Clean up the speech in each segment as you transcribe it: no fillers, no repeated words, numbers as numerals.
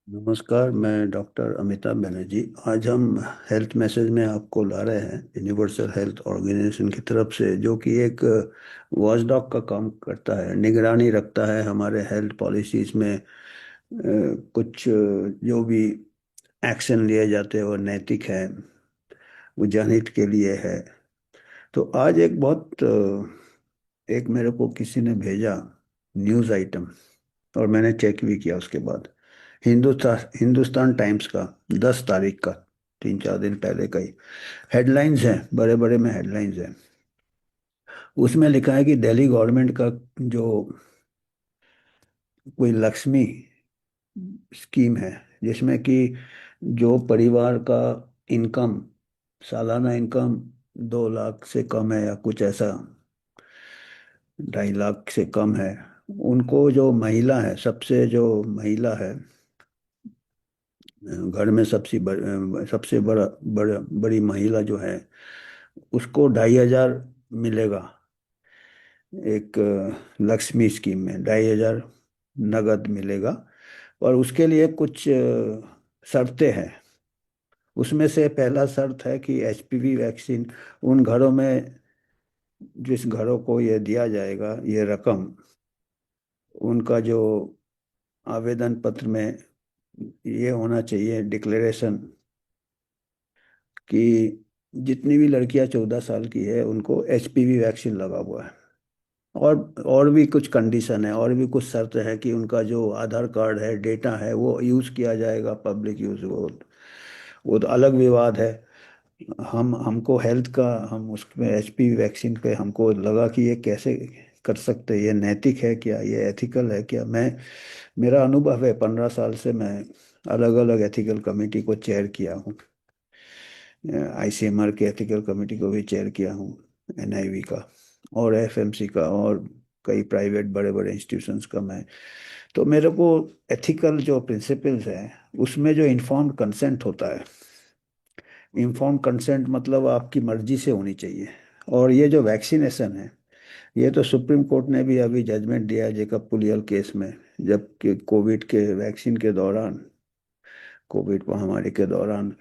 नमस्कार। मैं डॉक्टर अमिताभ बनर्जी। आज हम हेल्थ मैसेज में आपको ला रहे हैं यूनिवर्सल हेल्थ ऑर्गेनाइजेशन की तरफ से, जो कि एक वॉचडॉग का काम करता है, निगरानी रखता है हमारे हेल्थ पॉलिसीज में। कुछ जो भी एक्शन लिए जाते हैं वो नैतिक है, वो जनहित के लिए है। तो आज एक बहुत एक मेरे को किसी ने भेजा न्यूज़ आइटम, और मैंने चेक भी किया उसके बाद। हिंदुस्तान हिंदुस्तान टाइम्स का 10 तारीख का, 3-4 दिन पहले का ही हेडलाइंस है, बड़े बड़े में हेडलाइंस है। उसमें लिखा है कि दिल्ली गवर्नमेंट का जो कोई लक्ष्मी स्कीम है, जिसमें कि जो परिवार का इनकम, सालाना इनकम 2 लाख से कम है या कुछ ऐसा, 2.5 लाख से कम है, उनको जो महिला है, सबसे जो महिला है घर में, सबसे बड़ी महिला जो है, उसको 2.5 हजार मिलेगा। एक लक्ष्मी स्कीम में 2.5 हजार नगद मिलेगा। और उसके लिए कुछ शर्तें हैं। उसमें से पहला शर्त है कि एचपीवी वैक्सीन उन घरों में, जिस घरों को ये दिया जाएगा ये रकम, उनका जो आवेदन पत्र में ये होना चाहिए डिक्लेरेशन कि जितनी भी लड़कियां 14 साल की है उनको एचपीवी वैक्सीन लगा हुआ है। और भी कुछ कंडीशन है, और भी कुछ शर्त है कि उनका जो आधार कार्ड है, डेटा है, वो यूज़ किया जाएगा, पब्लिक यूज़। वो तो अलग विवाद है। हम हमको हेल्थ का, हम उसमें एचपीवी वैक्सीन पे हमको लगा कि ये कैसे कर सकते हैं, ये नैतिक है क्या, ये एथिकल है क्या। मेरा अनुभव है, 15 साल से मैं अलग अलग एथिकल कमेटी को चेयर किया हूँ। आईसीएमआर के एथिकल कमेटी को भी चेयर किया हूँ, एनआईवी का और एफएमसी का, और कई प्राइवेट बड़े बड़े इंस्टीट्यूशंस का। मैं तो मेरे को एथिकल जो प्रिंसिपल्स हैं, उसमें जो इन्फॉर्म्ड कंसेंट होता है, इन्फॉर्म्ड कंसेंट मतलब आपकी मर्जी से होनी चाहिए। और ये जो वैक्सीनेशन है, ये तो सुप्रीम कोर्ट ने भी अभी जजमेंट दिया है जेकब पुलियल केस में, जबकि कोविड के वैक्सीन के दौरान, कोविड महामारी के दौरान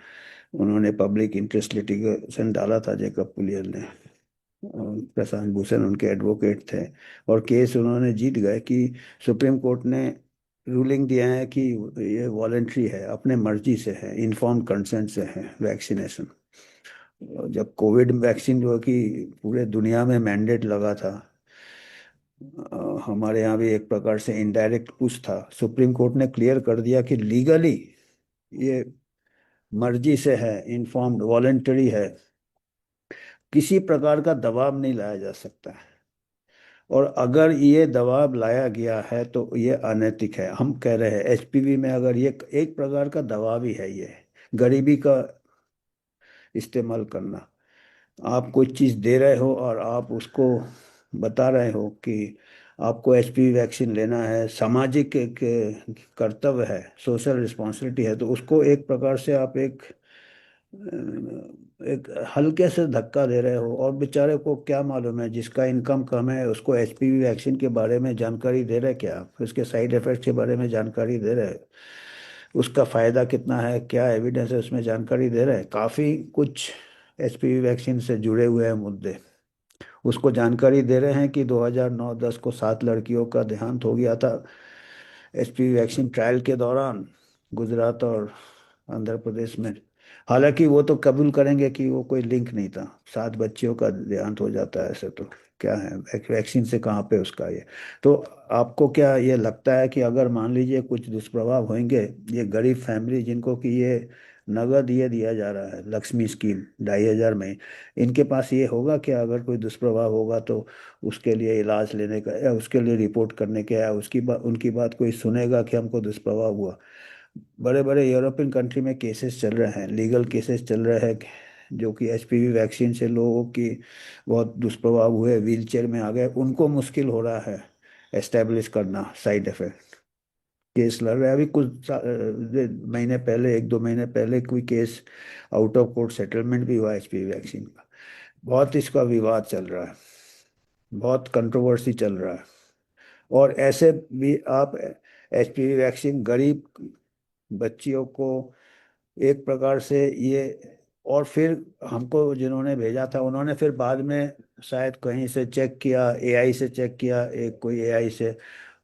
उन्होंने पब्लिक इंटरेस्ट लिटिगेशन डाला था जेकब पुलियल ने। और प्रशांत भूषण उनके एडवोकेट थे, और केस उन्होंने जीत गए कि सुप्रीम कोर्ट ने रूलिंग दिया है कि ये वॉलेंट्री है, अपने मर्जी से है, इन्फॉर्म्ड कंसेंट से है वैक्सीनेशन। जब कोविड वैक्सीन जो कि पूरे दुनिया में मैंडेट लगा था, हमारे यहाँ भी एक प्रकार से इनडायरेक्ट पुश था, सुप्रीम कोर्ट ने क्लियर कर दिया कि लीगली ये मर्जी से है, इन्फॉर्म्ड वॉलेंटरी है, किसी प्रकार का दबाव नहीं लाया जा सकता है। और अगर ये दबाव लाया गया है तो ये अनैतिक है। हम कह रहे हैं एचपीवी में अगर ये एक प्रकार का दबाव ही है, ये गरीबी का इस्तेमाल करना। आप कोई चीज़ दे रहे हो और आप उसको बता रहे हो कि आपको एचपीवी वैक्सीन लेना है, सामाजिक एक कर्तव्य है, सोशल रिस्पॉन्सिबिलिटी है, तो उसको एक प्रकार से आप एक हल्के से धक्का दे रहे हो। और बेचारे को क्या मालूम है, जिसका इनकम कम है उसको एचपीवी वैक्सीन के बारे में जानकारी दे रहे, क्या उसके साइड इफेक्ट के बारे में जानकारी दे रहे, उसका फायदा कितना है, क्या एविडेंस है, उसमें जानकारी दे रहे हैं। काफी कुछ एचपीवी वैक्सीन से जुड़े हुए हैं मुद्दे, उसको जानकारी दे रहे हैं कि 2009-10 को 7 लड़कियों का देहांत हो गया था एचपीवी वैक्सीन ट्रायल के दौरान, गुजरात और आंध्र प्रदेश में। हालांकि वो तो कबूल करेंगे कि वो कोई लिंक नहीं था, 7 बच्चियों का देहांत हो जाता है ऐसे तो क्या है, वैक्सीन से कहाँ पे उसका ये। तो आपको क्या ये लगता है कि अगर मान लीजिए कुछ दुष्प्रभाव होंगे, ये गरीब फैमिली जिनको कि ये नगद ये दिया जा रहा है, लक्ष्मी स्कीम 2.5 हजार में, इनके पास ये होगा कि अगर कोई दुष्प्रभाव होगा तो उसके लिए इलाज लेने का, या उसके लिए रिपोर्ट करने के, या उनकी बात कोई सुनेगा कि हमको दुष्प्रभाव हुआ। बड़े बड़े यूरोपियन कंट्री में केसेस चल रहे हैं, लीगल केसेस चल रहे हैं, जो कि एचपीवी वैक्सीन से लोगों की बहुत दुष्प्रभाव हुए, व्हीलचेयर में आ गए, उनको मुश्किल हो रहा है एस्टेब्लिश करना साइड इफेक्ट। केस लड़ रहे हैं अभी महीने पहले, 1-2 महीने पहले कोई case out of court settlement भी हुआ एचपीवी वैक्सीन का। बहुत इसका विवाद चल रहा है, बहुत कंट्रोवर्सी चल रहा है। और ऐसे भी आप एचपीवी वैक्सीन गरीब बच्चियों को एक प्रकार से ये। और फिर हमको जिन्होंने भेजा था उन्होंने फिर बाद में शायद कहीं से चेक किया, एआई से चेक किया, एक कोई एआई से,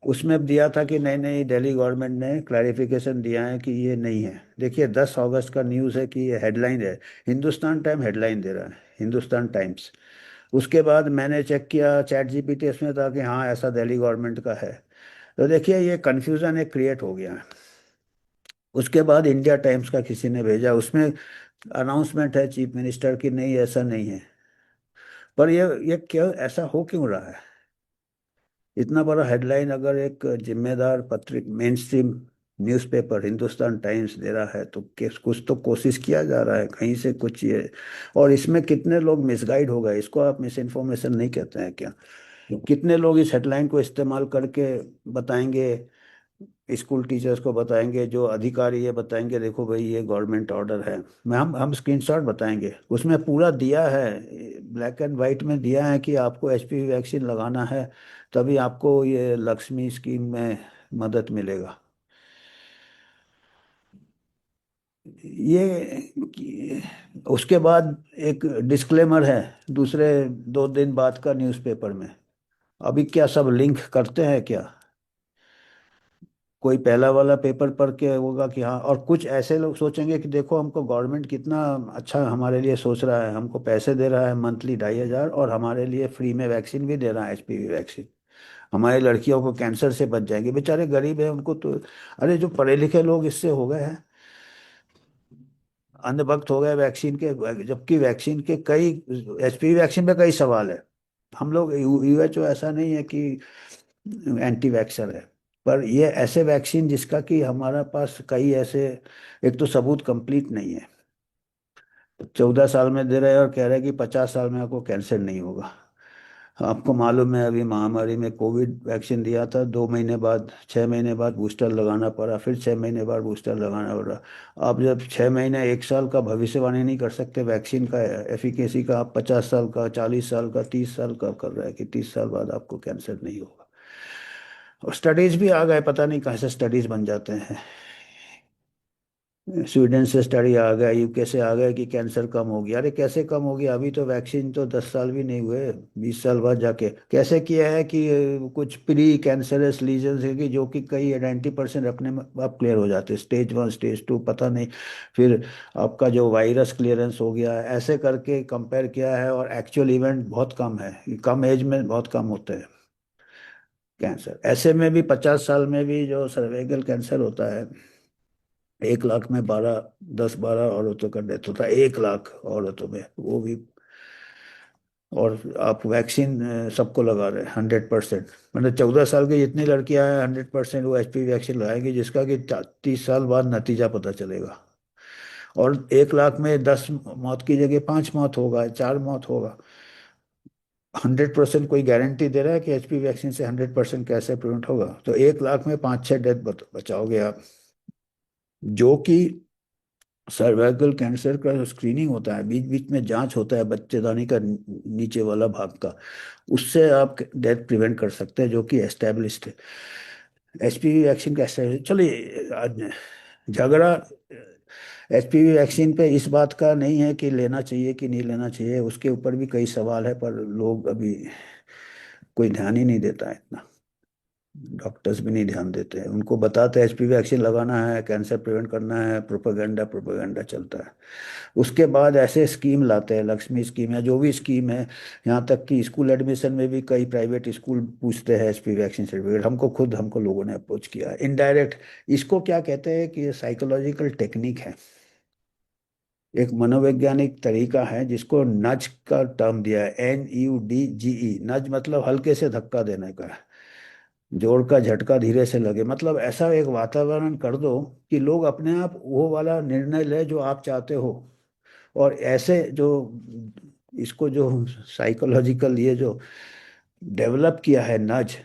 उसमें दिया था कि नहीं नहीं, दिल्ली गवर्नमेंट ने क्लैरिफिकेशन दिया है कि ये नहीं है। देखिए 10 अगस्त का न्यूज़ है कि ये हेडलाइन है, हिंदुस्तान टाइम हेडलाइन दे रहा है, हिंदुस्तान टाइम्स। उसके बाद मैंने चेक किया चैट जीपीटी, इसमें था कि हाँ ऐसा दिल्ली गवर्नमेंट का है। तो देखिए ये कन्फ्यूज़न एक क्रिएट हो गया है। उसके बाद इंडिया टाइम्स का किसी ने भेजा, उसमें अनाउंसमेंट है चीफ मिनिस्टर की, नहीं ऐसा नहीं है। पर ये क्यों ऐसा हो क्यों रहा है? इतना बड़ा हेडलाइन अगर एक जिम्मेदार पत्रिक mainstream newspaper Hindustan Times दे रहा है तो कुछ तो कोशिश किया जा रहा है कहीं से कुछ ये। और इसमें कितने लोग मिसगाइड हो गए, इसको आप मिस इन्फॉर्मेशन नहीं कहते हैं क्या? कितने लोग इस हेडलाइन को इस्तेमाल करके बताएंगे, स्कूल टीचर्स को बताएंगे, जो अधिकारी है बताएंगे देखो भाई ये गवर्नमेंट ऑर्डर है। मैं हम स्क्रीनशॉट बताएंगे, उसमें पूरा दिया है, ब्लैक एंड वाइट में दिया है कि आपको एचपीवी वैक्सीन लगाना है, तभी आपको ये लक्ष्मी स्कीम में मदद मिलेगा। ये उसके बाद एक डिस्क्लेमर है दूसरे 2 दिन बाद का न्यूज़पेपर में। अभी क्या सब लिंक करते हैं क्या? कोई पहला वाला पेपर पढ़ के होगा कि हाँ, और कुछ ऐसे लोग सोचेंगे कि देखो हमको गवर्नमेंट कितना अच्छा हमारे लिए सोच रहा है, हमको पैसे दे रहा है मंथली 2,500, और हमारे लिए फ्री में वैक्सीन भी दे रहा है, एचपीवी वैक्सीन। हमारी लड़कियों को कैंसर से बच जाएंगे, बेचारे गरीब हैं उनको तो। अरे जो पढ़े लिखे लोग इससे हो गए हैं, अंधभक्त हो गए वैक्सीन के, जबकि वैक्सीन के कई, एचपीवी वैक्सीन पे कई सवाल है। हम लोग यूएचओ ऐसा नहीं है कि एंटी वैक्सर है, पर ये ऐसे वैक्सीन जिसका कि हमारा पास कई ऐसे, एक तो सबूत कंप्लीट नहीं है। 14 साल में दे रहे हैं और कह रहे हैं कि 50 साल में आपको कैंसर नहीं होगा। आपको मालूम है अभी महामारी में कोविड वैक्सीन दिया था, 2 महीने बाद, 6 महीने बाद बूस्टर लगाना पड़ा, फिर 6 महीने बाद बूस्टर लगाना पड़ा। आप जब 6 महीने 1 साल का भविष्यवाणी नहीं कर सकते वैक्सीन का एफिकेसी का, आप 50 साल का, 40 साल का, 30 साल का कर रहे हैं कि 30 साल बाद आपको कैंसर नहीं होगा। और स्टडीज भी आ गए, पता नहीं कहाँ से स्टडीज बन जाते हैं। स्वीडन से स्टडी आ गया, यूके से आ गया कि कैंसर कम हो गया। अरे कैसे कम हो गया? अभी तो वैक्सीन तो 10 साल भी नहीं हुए, 20 साल बाद जाके कैसे किया है कि कुछ प्री कैंसरस लीजन्स है कि जो कि कई 90% अपने आप क्लियर हो जाते, स्टेज 1 स्टेज 2 पता नहीं। फिर आपका जो वायरस क्लियरेंस हो गया है, ऐसे करके कंपेयर किया है, और एक्चुअल इवेंट बहुत कम है, कम एज में बहुत कम होते हैं कैंसर। ऐसे में भी 50 साल में भी जो सर्वाइकल कैंसर होता है, 1 लाख में 10-12 औरतों का डेथ होता है, 1 लाख औरतों में, वो भी। और आप वैक्सीन सबको लगा रहे हैं 100%। मतलब 14 साल की जितनी लड़कियां हैं 100% वो एचपीवी वैक्सीन लगाएंगी, जिसका कि 30 साल बाद नतीजा पता चलेगा। और 1 लाख में 10 मौत की जगह 5 मौत होगा, 4 मौत होगा। 100% कोई गारंटी दे रहा है कि एचपीवी वैक्सीन से 100% कैसे प्रिवेंट होगा? तो 1 लाख में 5-6 डेथ बचाओगे आप। जो कि सर्वाइकल कैंसर का स्क्रीनिंग होता है, बीच बीच में जांच होता है बच्चेदानी का नीचे वाला भाग का, उससे आप डेथ प्रिवेंट कर सकते हैं, जो कि एस्टेब्लिश्ड है। एचपीवी वैक्सीन का established- चलिए आज झगड़ा एचपीवी वैक्सीन पे इस बात का नहीं है कि लेना चाहिए कि नहीं लेना चाहिए, उसके ऊपर भी कई सवाल है, पर लोग अभी कोई ध्यान ही नहीं देता है इतना। डॉक्टर्स भी नहीं ध्यान देते हैं, उनको बताते हैं एचपीवी वैक्सीन लगाना है, कैंसर प्रिवेंट करना है, प्रोपेगेंडा प्रोपेगेंडा चलता है। उसके बाद ऐसे स्कीम लाते हैं, लक्ष्मी स्कीम है, जो भी स्कीम है। यहाँ तक कि स्कूल एडमिशन में भी कई प्राइवेट स्कूल पूछते हैं एचपीवी वैक्सीन सर्टिफिकेट। हमको लोगों ने अप्रोच किया है इनडायरेक्ट। इसको क्या कहते हैं कि ये साइकोलॉजिकल टेक्निक है, एक मनोवैज्ञानिक तरीका है, जिसको नज का टर्म दिया है, NUDGE। नज मतलब हल्के से धक्का देने का, जोर का झटका धीरे से लगे, मतलब ऐसा एक वातावरण कर दो कि लोग अपने आप वो वाला निर्णय ले जो आप चाहते हो। और ऐसे जो इसको जो साइकोलॉजिकल ये जो डेवलप किया है नज,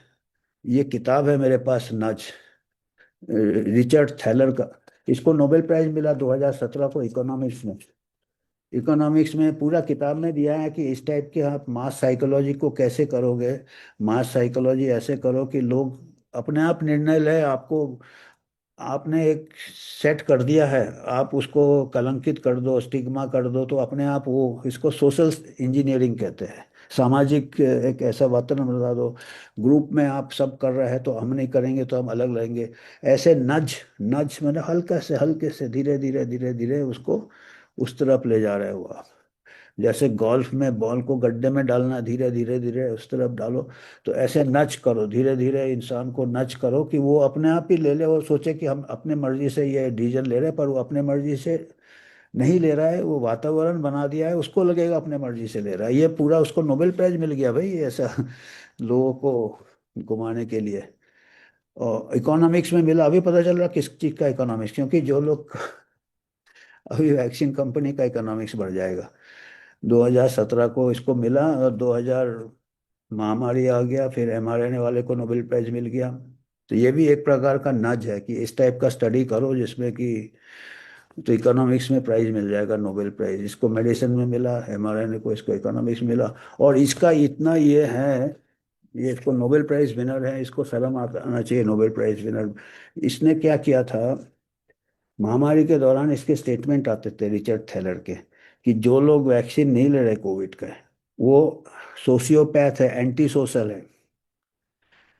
ये किताब है मेरे पास, नज, रिचर्ड थैलर का। इसको नोबेल प्राइज मिला 2017 को इकोनॉमिक्स में। इकोनॉमिक्स में पूरा किताब में दिया है कि इस टाइप के आप मास साइकोलॉजी को कैसे करोगे। मास साइकोलॉजी ऐसे करो कि लोग अपने आप निर्णय ले, आपको आपने एक सेट कर दिया है, आप उसको कलंकित कर दो, स्टिग्मा कर दो, तो अपने आप वो, इसको सोशल इंजीनियरिंग कहते हैं। सामाजिक एक ऐसा वातावरण बना दो, ग्रुप में आप सब कर रहे हैं तो हम नहीं करेंगे तो हम अलग रहेंगे। ऐसे नज, नज मैंने हल्के से धीरे धीरे धीरे धीरे उसको उस तरफ ले जा रहे हो आप। जैसे गोल्फ में बॉल को गड्ढे में डालना, धीरे धीरे धीरे उस तरफ डालो। तो ऐसे नच करो, धीरे धीरे इंसान को नच करो कि वो अपने आप ही ले ले। वो सोचे कि हम अपने मर्जी से ये डिसीजन ले रहे हैं, पर वो अपने मर्जी से नहीं ले रहा है, वो वातावरण बना दिया है, उसको लगेगा अपने मर्जी से ले रहा है। ये पूरा उसको नोबेल प्राइज मिल गया भाई, ऐसा लोगों को घुमाने के लिए। और इकोनॉमिक्स में मिला, अभी पता चल रहा किस चीज़ का इकोनॉमिक्स, क्योंकि जो लोग अभी वैक्सीन कंपनी का इकोनॉमिक्स बढ़ जाएगा। 2017 को इसको मिला, और 2000 महामारी आ गया, फिर mRNA वाले को नोबेल प्राइज मिल गया। तो ये भी एक प्रकार का नज है कि इस टाइप का स्टडी करो जिसमें कि, तो इकोनॉमिक्स में प्राइज मिल जाएगा, नोबेल प्राइज। इसको मेडिसिन में मिला, mRNA को, इसको इकोनॉमिक्स मिला। और इसका इतना ये है, ये इसको नोबेल प्राइज विनर है, इसको शर्म आना चाहिए, नोबेल प्राइज विनर। इसने क्या किया था, महामारी के दौरान इसके स्टेटमेंट आते थे रिचर्ड थैलर के, कि जो लोग वैक्सीन नहीं ले रहे कोविड का, वो सोशियोपैथ है, एंटी सोशल है,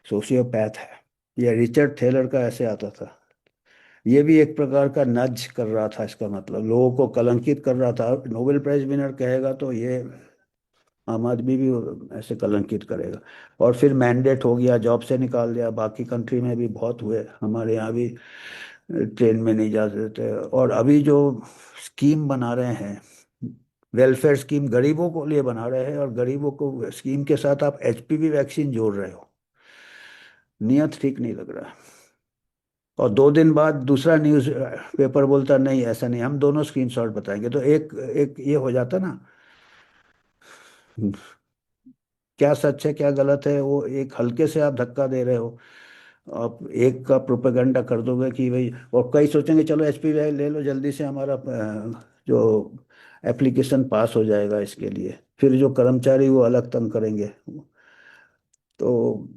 सोशियोपैथ है। ये रिचर्ड थैलर का ऐसे आता था। ये भी एक प्रकार का नज कर रहा था, इसका मतलब लोगों को कलंकित कर रहा था। नोबेल प्राइज विनर कहेगा तो ये आम आदमी भी ऐसे कलंकित करेगा। और फिर मैंडेट हो गया, जॉब से निकाल दिया। बाकी कंट्री में भी बहुत हुए, हमारे यहाँ भी ट्रेन में नहीं जा देते। और अभी जो स्कीम बना रहे हैं, वेलफेयर स्कीम गरीबों को लिए बना रहे हैं, और गरीबों को स्कीम के साथ आप एचपीवी वैक्सीन जोड़ रहे हो, नियत ठीक नहीं लग रहा। और 2 दिन बाद दूसरा न्यूज़ पेपर बोलता नहीं ऐसा नहीं, हम दोनों स्क्रीनशॉट बताएंगे। तो एक एक ये हो जाता ना, क्या सच है क्या गलत है, वो एक हल्के से आप धक्का दे रहे हो। आप एक का प्रोपेगेंडा कर दोगे कि भाई, और कई सोचेंगे चलो एचपीवी ले लो जल्दी से, हमारा जो एप्लीकेशन पास हो जाएगा इसके लिए। फिर जो कर्मचारी वो अलग तंग करेंगे। तो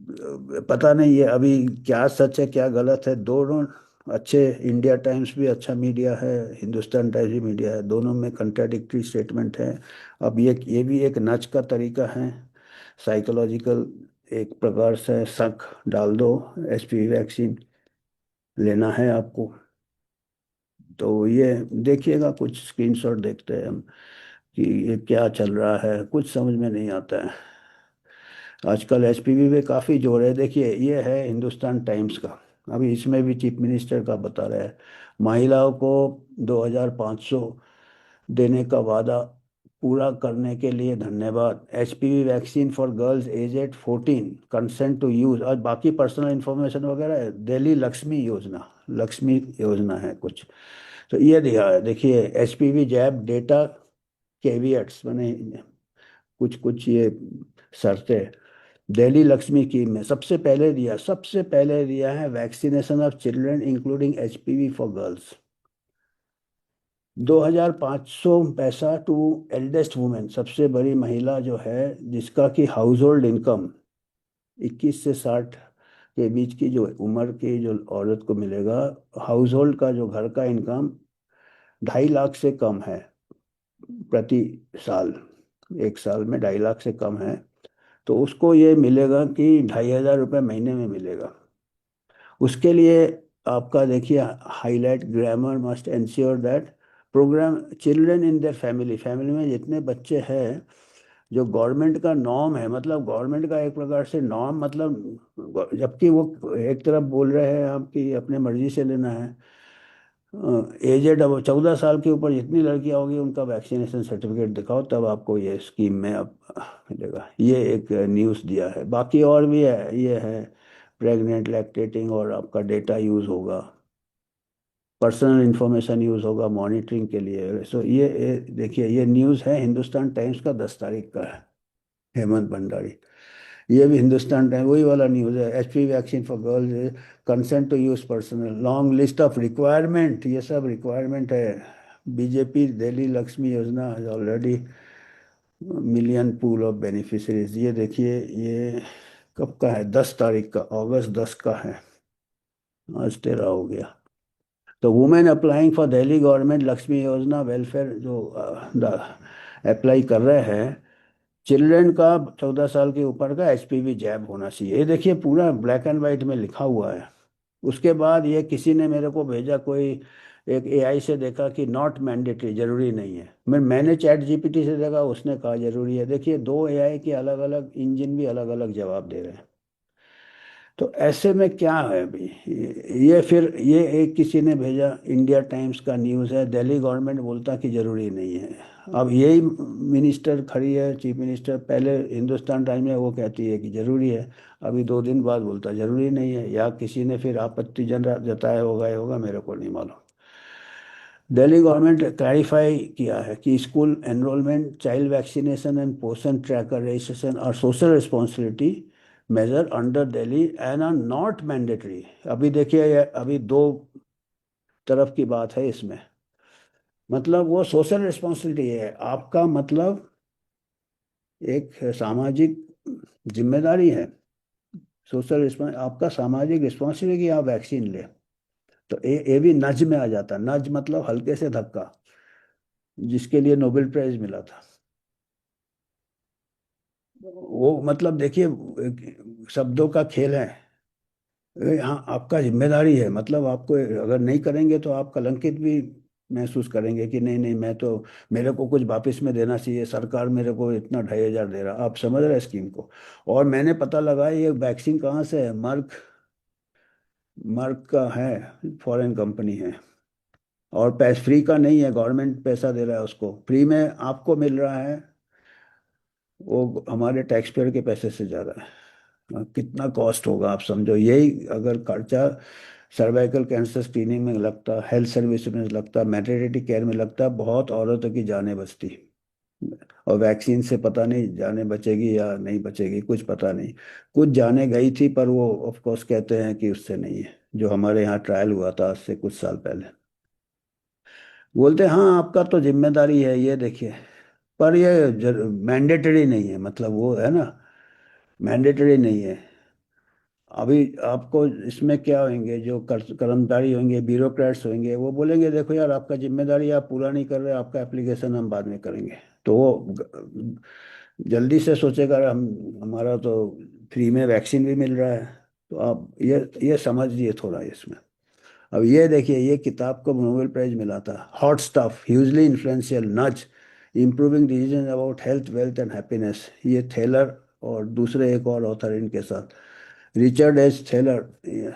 पता नहीं ये अभी क्या सच है क्या गलत है, दोनों अच्छे। इंडिया टाइम्स भी अच्छा मीडिया है, हिंदुस्तान टाइम्स भी मीडिया है, दोनों में कंट्राडिक्टरी स्टेटमेंट है। अब ये भी एक नच का तरीका है, साइकोलॉजिकल, एक प्रकार से शक डाल दो, एचपीवी वैक्सीन लेना है आपको। तो ये देखिएगा, कुछ स्क्रीनशॉट देखते हैं हम कि ये क्या चल रहा है, कुछ समझ में नहीं आता है। आजकल एचपीवी पे काफ़ी जोर है। देखिए ये है हिंदुस्तान टाइम्स का, अभी इसमें भी चीफ मिनिस्टर का बता रहे हैं, महिलाओं को 2500 देने का वादा पूरा करने के लिए धन्यवाद। HPV vaccine for girls aged 14, consent to use, और बाकी पर्सनल इंफॉर्मेशन वगैरह है। दिल्ली लक्ष्मी योजना, लक्ष्मी योजना है कुछ। तो ये दिया है, देखिए एचपीवी जैब डेटा केवियट्स मैंने कुछ कुछ ये शर्तें। दिल्ली लक्ष्मी स्कीम में सबसे पहले दिया है vaccination of children including HPV for girls. 2500 पैसा टू एल्डेस्ट वुमेन, सबसे बड़ी महिला जो है, जिसका कि हाउस होल्ड इनकम 21 से 60 के बीच की जो उम्र की जो औरत को मिलेगा, हाउस होल्ड का जो घर का इनकम 2.5 लाख से कम है प्रति साल, एक साल में 2.5 लाख से कम है, तो उसको ये मिलेगा कि 2,500 रुपये महीने में मिलेगा। उसके लिए आपका देखिए highlight, grammar must ensure that program children in their family, family में जितने बच्चे हैं, जो गवर्नमेंट का नॉर्म है, मतलब गवर्नमेंट का एक प्रकार से नॉर्म, मतलब जबकि वो एक तरफ बोल रहे हैं आप कि अपने मर्जी से लेना है। एजेड अब 14 साल के ऊपर जितनी लड़कियां होगी उनका वैक्सीनेशन सर्टिफिकेट दिखाओ, तब आपको ये स्कीम में अब मिलेगा। ये एक न्यूज़ दिया है। बाकी और भी है, ये है प्रेग्नेंट लैक्टेटिंग, और आपका डेटा यूज़ होगा, पर्सनल इंफॉर्मेशन यूज़ होगा मॉनिटरिंग के लिए। सो ये देखिए, ये न्यूज़ है हिंदुस्तान टाइम्स का, 10 तारीख का है, हेमंत भंडारी। ये भी हिंदुस्तान टाइम वही वाला न्यूज़ है। HPV vaccine for girls, consent to use personal, long list of requirement, ये सब रिक्वायरमेंट है। बीजेपी दिल्ली लक्ष्मी योजना है already million pool of beneficiaries. ये देखिए, ये कब का है, 10 तारीख का, अगस्त 10 का है। आज 13 हो गया। तो women applying for Delhi government Lakshmi योजना वेलफेयर जो अप्लाई कर रहे हैं, चिल्ड्रन का 14 साल के ऊपर का एचपीवी जैब होना चाहिए। ये देखिए पूरा ब्लैक एंड वाइट में लिखा हुआ है। उसके बाद ये किसी ने मेरे को भेजा, कोई एक एआई से देखा कि नॉट मैंडेटरी, जरूरी नहीं है। मैंने चैट जीपीटी से देखा, उसने कहा जरूरी है। देखिए दो एआई के अलग अलग इंजन भी अलग अलग जवाब दे रहे हैं। तो ऐसे में क्या है अभी, ये फिर ये एक किसी ने भेजा, इंडिया टाइम्स का न्यूज़ है, दिल्ली गवर्नमेंट बोलता कि जरूरी नहीं है। अब यही मिनिस्टर खड़ी है, चीफ मिनिस्टर, पहले हिंदुस्तान टाइम्स में वो कहती है कि जरूरी है, अभी 2 दिन बाद बोलता जरूरी नहीं है, या किसी ने फिर आपत्ति जताया होगा, ये होगा, मेरे को नहीं मालूम। दिल्ली गवर्नमेंट क्लैरिफाई किया है कि school enrolment, child vaccination and Poshan tracker registration और social responsibility measure under Delhi and are not mandatory. अभी देखिए ये अभी दो तरफ की बात है इसमें। मतलब वो सोशल रिस्पॉन्सिबिलिटी है आपका, मतलब एक सामाजिक जिम्मेदारी है। सोशल रिस्पॉन्स आपका सामाजिक रिस्पॉन्सिबिलिटी कि आप वैक्सीन ले। तो ये भी नज में आ जाता, नज मतलब हल्के से धक्का, जिसके लिए नोबेल प्राइज मिला था। वो मतलब देखिए शब्दों का खेल है। हाँ आपका जिम्मेदारी है, मतलब आपको अगर नहीं करेंगे तो आप कलंकित भी महसूस करेंगे कि नहीं नहीं, मैं तो, मेरे को कुछ वापस में देना चाहिए, सरकार मेरे को इतना 2,500 दे रहा। आप समझ रहे हैं स्कीम को। और मैंने पता लगा ये वैक्सीन कहाँ से है, मर्क, मर्क का है, फॉरेन कंपनी है। और पैस फ्री का नहीं है, गवर्नमेंट पैसा दे रहा है उसको, फ्री में आपको मिल रहा है। वो हमारे टैक्स पेयर के पैसे से जा रहा है। कितना कॉस्ट होगा आप समझो, यही अगर खर्चा सर्वाइकल कैंसर स्क्रीनिंग में लगता, हेल्थ सर्विस में लगता, मैटरनिटी केयर में लगता, बहुत औरतों की जानें बचती। और वैक्सीन से पता नहीं जाने बचेगी या नहीं बचेगी, कुछ पता नहीं। कुछ जाने गई थी, पर वो ऑफ कोर्स कहते हैं कि उससे नहीं है। जो हमारे यहाँ ट्रायल हुआ था आज से कुछ साल पहले, बोलते हैं हाँ आपका तो जिम्मेदारी है ये देखिए। पर ये मैंडेटरी नहीं है, मतलब वो है ना, मैंडेटरी नहीं है। अभी आपको इसमें क्या होंगे, जो कर्मचारी होंगे, ब्यूरोक्रेट्स होंगे, वो बोलेंगे देखो यार आपका जिम्मेदारी आप पूरा नहीं कर रहे, आपका एप्लीकेशन हम बाद में करेंगे। तो वो जल्दी से सोचेगा हम, हमारा तो फ्री में वैक्सीन भी मिल रहा है। तो आप ये समझिए थोड़ा इसमें। अब ये देखिए, ये किताब को नोबेल प्राइज मिला था, हॉट स्टफ ह्यूजली इन्फ्लुएंशियल नज improving decision about health wealth and happiness. ये थेलर और दूसरे एक और ऑथर इनके साथ, रिचर्ड एच थेलर।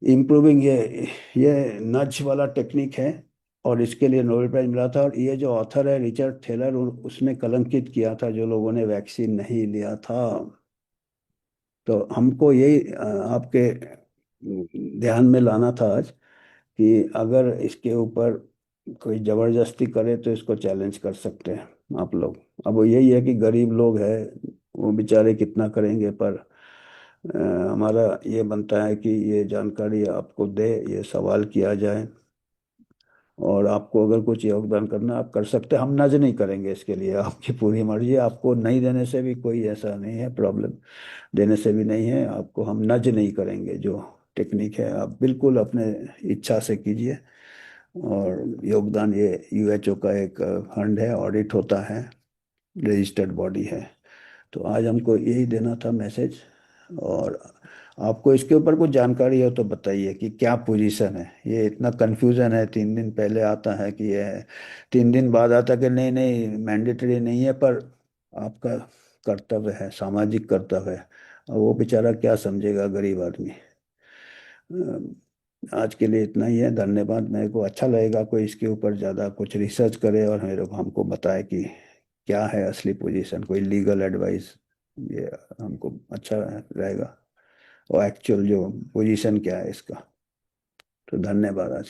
इम्प्रूविंग ये नज वाला टेक्निक है, और इसके लिए नोबेल प्राइज मिला था। और ये जो ऑथर है रिचर्ड थेलर, उसने कलंकित किया था जो लोगों ने वैक्सीन नहीं लिया था। तो हमको यही आपके ध्यान में लाना था आज, कि अगर इसके ऊपर कोई जबरदस्ती करे तो इसको चैलेंज कर सकते हैं आप लोग। अब वो यही है कि गरीब लोग हैं, वो बेचारे कितना करेंगे। पर हमारा ये बनता है कि ये जानकारी आपको दे, ये सवाल किया जाए। और आपको अगर कुछ योगदान करना आप कर सकते हैं, हम नज नहीं करेंगे इसके लिए, आपकी पूरी मर्जी। आपको नहीं देने से भी कोई ऐसा नहीं है प्रॉब्लम, देने से भी नहीं है, आपको हम नज नहीं करेंगे। जो टेक्निक है आप बिल्कुल अपने इच्छा से कीजिए। और योगदान, ये यूएचओ का एक फंड है, ऑडिट होता है, रजिस्टर्ड बॉडी है। तो आज हमको यही देना था मैसेज। और आपको इसके ऊपर कुछ जानकारी हो तो बताइए कि क्या पोजीशन है। ये इतना कंफ्यूजन है, 3 दिन पहले आता है कि ये है, 3 दिन बाद आता है कि नहीं नहीं मैंडेटरी नहीं है, पर आपका कर्तव्य है, सामाजिक कर्तव्य है। और वो बेचारा क्या समझेगा गरीब आदमी। आज के लिए इतना ही है, धन्यवाद। मेरे को अच्छा लगेगा कोई इसके ऊपर ज़्यादा कुछ रिसर्च करे और मेरे को हमको बताए कि क्या है असली पोजीशन, कोई लीगल एडवाइस, ये हमको अच्छा रहेगा। और एक्चुअल जो पोजीशन क्या है इसका। तो धन्यवाद आज।